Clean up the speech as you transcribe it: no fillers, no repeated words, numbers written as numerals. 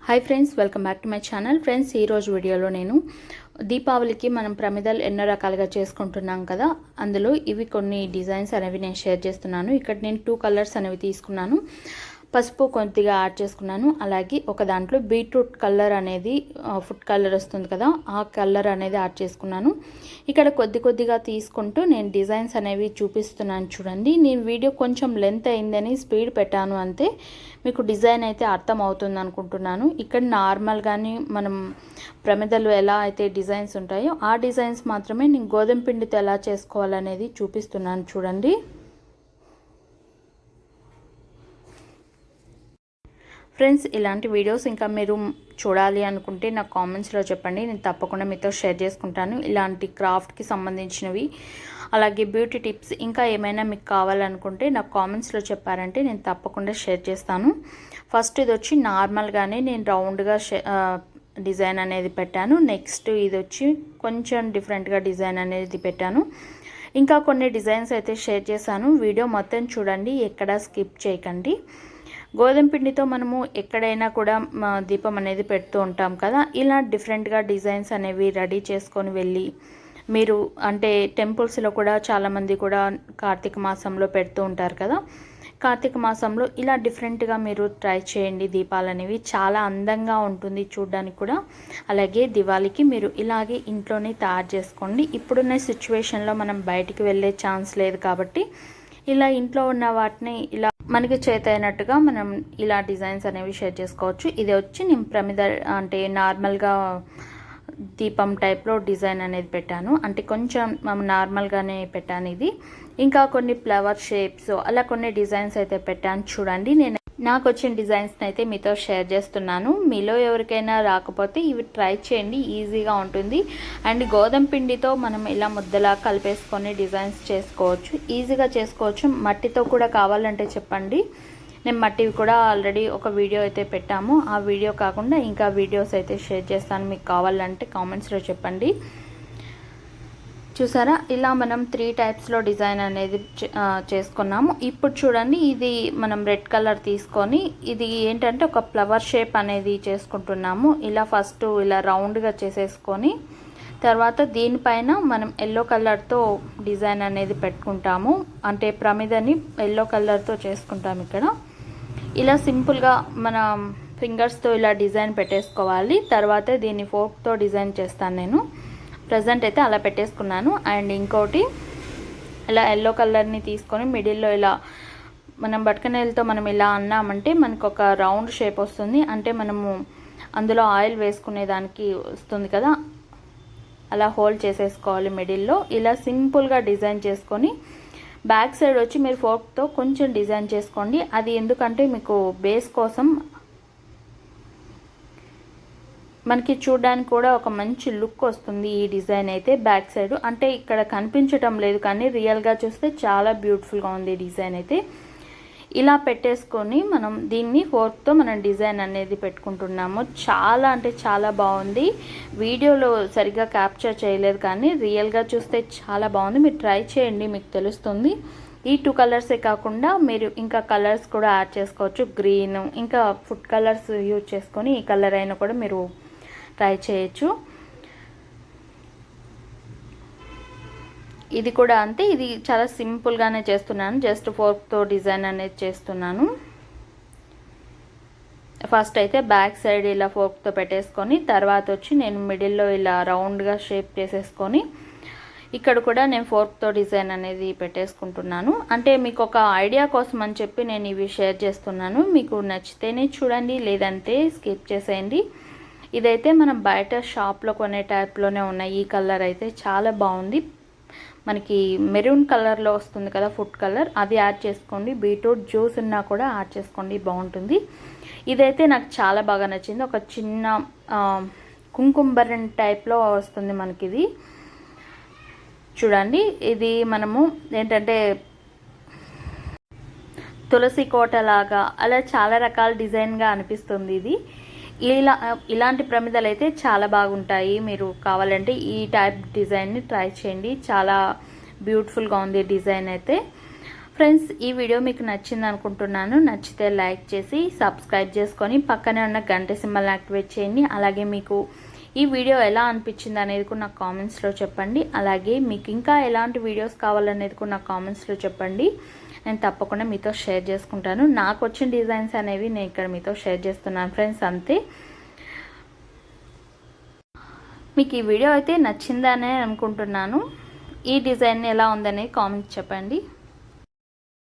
Hi friends, welcome back to my channel. Friends, ఈరోజు వీడియోలో నేను దీపావళికి మనం ప్రమిదలు ఎన్నో రకాలుగా చేసుకుంటున్నాం కదా, అందులో ఇవి కొన్ని డిజైన్స్ అనేవి నేను షేర్ చేస్తున్నాను. ఇక్కడ నేను 2 కలర్స్ అనేవి తీసుకున్నాను. పసుపు కొద్దిగా యాడ్ చేసుకున్నాను. అలాగే ఒక దాంట్లో బీట్రూట్ కలర్ అనేది ఫుడ్ కలర్ వస్తుంది కదా, ఆ కలర్ అనేది యాడ్ చేసుకున్నాను. ఇక్కడ కొద్దిగా తీసుకుంటూ నేను డిజైన్స్ అనేవి చూపిస్తున్నాను. చూడండి, నేను వీడియో కొంచెం లెంత్ అయిందని స్పీడ్ పెట్టాను అంతే. మీకు డిజైన్ అయితే అర్థం అవుతుంది అనుకుంటున్నాను. ఇక్కడ నార్మల్గానే మనం ప్రమిదలు ఎలా అయితే డిజైన్స్ ఉంటాయో ఆ డిజైన్స్ మాత్రమే నేను గోధుమ పిండితో ఎలా చేసుకోవాలనేది చూపిస్తున్నాను. చూడండి ఫ్రెండ్స్, ఇలాంటి వీడియోస్ ఇంకా మీరు చూడాలి అనుకుంటే నాకు కామెంట్స్లో చెప్పండి. నేను తప్పకుండా మీతో షేర్ చేసుకుంటాను. ఇలాంటి క్రాఫ్ట్కి సంబంధించినవి, అలాగే బ్యూటీ టిప్స్ ఇంకా ఏమైనా మీకు కావాలనుకుంటే నాకు కామెంట్స్లో చెప్పారంటే నేను తప్పకుండా షేర్ చేస్తాను. ఫస్ట్ ఇది వచ్చి నార్మల్గానే నేను రౌండ్గా డిజైన్ అనేది పెట్టాను. నెక్స్ట్ ఇది వచ్చి కొంచెం డిఫరెంట్గా డిజైన్ అనేది పెట్టాను. ఇంకా కొన్ని డిజైన్స్ అయితే షేర్ చేశాను. వీడియో మొత్తం చూడండి, ఎక్కడా స్కిప్ చేయకండి. గోధుమ పిండితో మనము ఎక్కడైనా కూడా దీపం అనేది పెడుతూ ఉంటాం కదా, ఇలా డిఫరెంట్గా డిజైన్స్ అనేవి రెడీ చేసుకొని వెళ్ళి మీరు అంటే టెంపుల్స్లో కూడా చాలామంది కూడా కార్తీక మాసంలో పెడుతూ ఉంటారు కదా, కార్తీక మాసంలో ఇలా డిఫరెంట్గా మీరు ట్రై చేయండి. దీపాలు అనేవి చాలా అందంగా ఉంటుంది చూడడానికి కూడా. అలాగే దివాళీకి మీరు ఇలాగే ఇంట్లోనే తయారు చేసుకోండి. ఇప్పుడున్న సిచ్యువేషన్లో మనం బయటికి వెళ్ళే ఛాన్స్ లేదు కాబట్టి ఇలా ఇంట్లో ఉన్న వాటిని ఇలా మనకి చేతైనట్టుగా మనం ఇలా డిజైన్స్ అనేవి షేర్ చేసుకోవచ్చు. ఇది వచ్చి నేను ప్రమిద అంటే నార్మల్గా దీపం టైప్లో డిజైన్ అనేది పెట్టాను. అంటే కొంచెం నార్మల్గానే పెట్టాను ఇది. ఇంకా కొన్ని ఫ్లవర్ షేప్స్ అలా కొన్ని డిజైన్స్ అయితే పెట్టాను. చూడండి, నేను నాకు వచ్చిన డిజైన్స్ని అయితే మీతో షేర్ చేస్తున్నాను. మీలో ఎవరికైనా రాకపోతే ఇవి ట్రై చేయండి, ఈజీగా ఉంటుంది. అండ్ గోధుమ పిండితో మనం ఇలా ముద్దలా కలిపేసుకొని డిజైన్స్ చేసుకోవచ్చు, ఈజీగా చేసుకోవచ్చు. మట్టితో కూడా కావాలంటే చెప్పండి, నేను మట్టివి కూడా ఆల్రెడీ ఒక వీడియో అయితే పెట్టాము. ఆ వీడియో కాకుండా ఇంకా వీడియోస్ అయితే షేర్ చేస్తాను. మీకు కావాలంటే కామెంట్స్లో చెప్పండి. చూసారా, ఇలా మనం 3 టైప్స్లో డిజైన్ అనేది చేసుకున్నాము. ఇప్పుడు చూడండి, ఇది మనం రెడ్ కలర్ తీసుకొని ఇది ఏంటంటే ఒక ఫ్లవర్ షేప్ అనేది చేసుకుంటున్నాము. ఇలా ఫస్ట్ ఇలా రౌండ్గా చేసేసుకొని తర్వాత దీనిపైన మనం ఎల్లో కలర్తో డిజైన్ అనేది పెట్టుకుంటాము. అంటే ప్రమిదని ఎల్లో కలర్తో చేసుకుంటాము. ఇక్కడ ఇలా సింపుల్గా మన ఫింగర్స్తో ఇలా డిజైన్ పెట్టేసుకోవాలి. తర్వాత దీన్ని ఫోర్క్తో డిజైన్ చేస్తాను నేను. ప్రజెంట్ అయితే అలా పెట్టేసుకున్నాను. అండ్ ఇంకోటి ఇలా ఎల్లో కలర్ని తీసుకొని మిడిల్లో ఇలా మనం బటకనేలతో మనం ఇలా అన్నామంటే మనకు ఒక రౌండ్ షేప్ వస్తుంది. అంటే మనము అందులో ఆయిల్ వేసుకునే దానికి వస్తుంది కదా, అలా హోల్డ్ చేసేసుకోవాలి మిడిల్లో. ఇలా సింపుల్గా డిజైన్ చేసుకొని బ్యాక్ సైడ్ వచ్చి మీరు ఫోర్క్తో కొంచెం డిజైన్ చేసుకోండి. అది ఎందుకంటే మీకు బేస్ కోసం మనకి చూడడానికి కూడా ఒక మంచి లుక్ వస్తుంది. ఈ డిజైన్ అయితే బ్యాక్ సైడ్ అంటే ఇక్కడ కనిపించటం లేదు, కానీ రియల్గా చూస్తే చాలా బ్యూటిఫుల్గా ఉంది డిజైన్ అయితే. ఇలా పెట్టేసుకొని మనం దీన్ని ఫోర్క్తో మనం డిజైన్ అనేది పెట్టుకుంటున్నాము. చాలా అంటే చాలా బాగుంది. వీడియోలో సరిగ్గా క్యాప్చర్ చేయలేదు, కానీ రియల్గా చూస్తే చాలా బాగుంది. మీరు ట్రై చేయండి, మీకు తెలుస్తుంది. ఈ 2 కలర్సే కాకుండా మీరు ఇంకా కలర్స్ కూడా యాడ్ చేసుకోవచ్చు. గ్రీన్ ఇంకా ఫుడ్ కలర్స్ యూజ్ చేసుకొని ఈ కలర్ అయినా కూడా మీరు ట్రై చేయొచ్చు. ఇది కూడా అంతే, ఇది చాలా సింపుల్గానే చేస్తున్నాను. జస్ట్ ఫోర్క్తో డిజైన్ అనేది చేస్తున్నాను. ఫస్ట్ అయితే బ్యాక్ సైడ్ ఇలా ఫోర్క్తో పెట్టేసుకొని తర్వాత వచ్చి నేను మిడిల్లో ఇలా రౌండ్గా షేప్ చేసేసుకొని ఇక్కడ కూడా నేను ఫోర్క్తో డిజైన్ అనేది పెట్టేసుకుంటున్నాను. అంటే మీకు ఒక ఐడియా కోసం అని చెప్పి నేను ఇవి షేర్ చేస్తున్నాను. మీకు నచ్చితేనే చూడండి, లేదంటే స్కిప్ చేసేయండి. ఇదైతే మనం బయట షాప్లో కొనే టైప్లోనే ఉన్నాయి. ఈ కలర్ అయితే చాలా బాగుంది. మనకి మెరూన్ కలర్లో వస్తుంది కదా ఫుడ్ కలర్, అది యాడ్ చేసుకోండి. బీట్రూట్ జ్యూస్ ఉన్నా కూడా యాడ్ చేసుకోండి, బాగుంటుంది. ఇదైతే నాకు చాలా బాగా నచ్చింది. ఒక చిన్న కుంకుమ టైప్లో వస్తుంది మనకి ఇది. చూడండి, ఇది మనము ఏంటంటే తులసి కోట లాగా అలా చాలా రకాల డిజైన్గా అనిపిస్తుంది ఇది. ఇలాంటి ప్రమిదలు అయితే చాలా బాగుంటాయి. మీరు కావాలంటే ఈ టైప్ డిజైన్ని ట్రై చేయండి, చాలా బ్యూటిఫుల్గా ఉంది డిజైన్ అయితే. ఫ్రెండ్స్, ఈ వీడియో మీకు నచ్చింది అనుకుంటున్నాను. నచ్చితే లైక్ చేసి సబ్స్క్రైబ్ చేసుకొని పక్కనే ఉన్న గంట సింబల్ యాక్టివేట్ చేయండి. అలాగే మీకు ఈ వీడియో ఎలా అనిపించింది అనేది కూడా నాకు కామెంట్స్లో చెప్పండి. అలాగే మీకు ఇంకా ఎలాంటి వీడియోస్ కావాలనేది కూడా నాకు కామెంట్స్లో చెప్పండి. నేను తప్పకుండా మీతో షేర్ చేసుకుంటాను. నాకు వచ్చిన డిజైన్స్ అనేవి నేను ఇక్కడ మీతో షేర్ చేస్తున్నాను ఫ్రెండ్స్, అంతే. మీకు ఈ వీడియో అయితే నచ్చిందనే అనుకుంటున్నాను. ఈ డిజైన్ ఎలా ఉందనేది కామెంట్స్ చెప్పండి.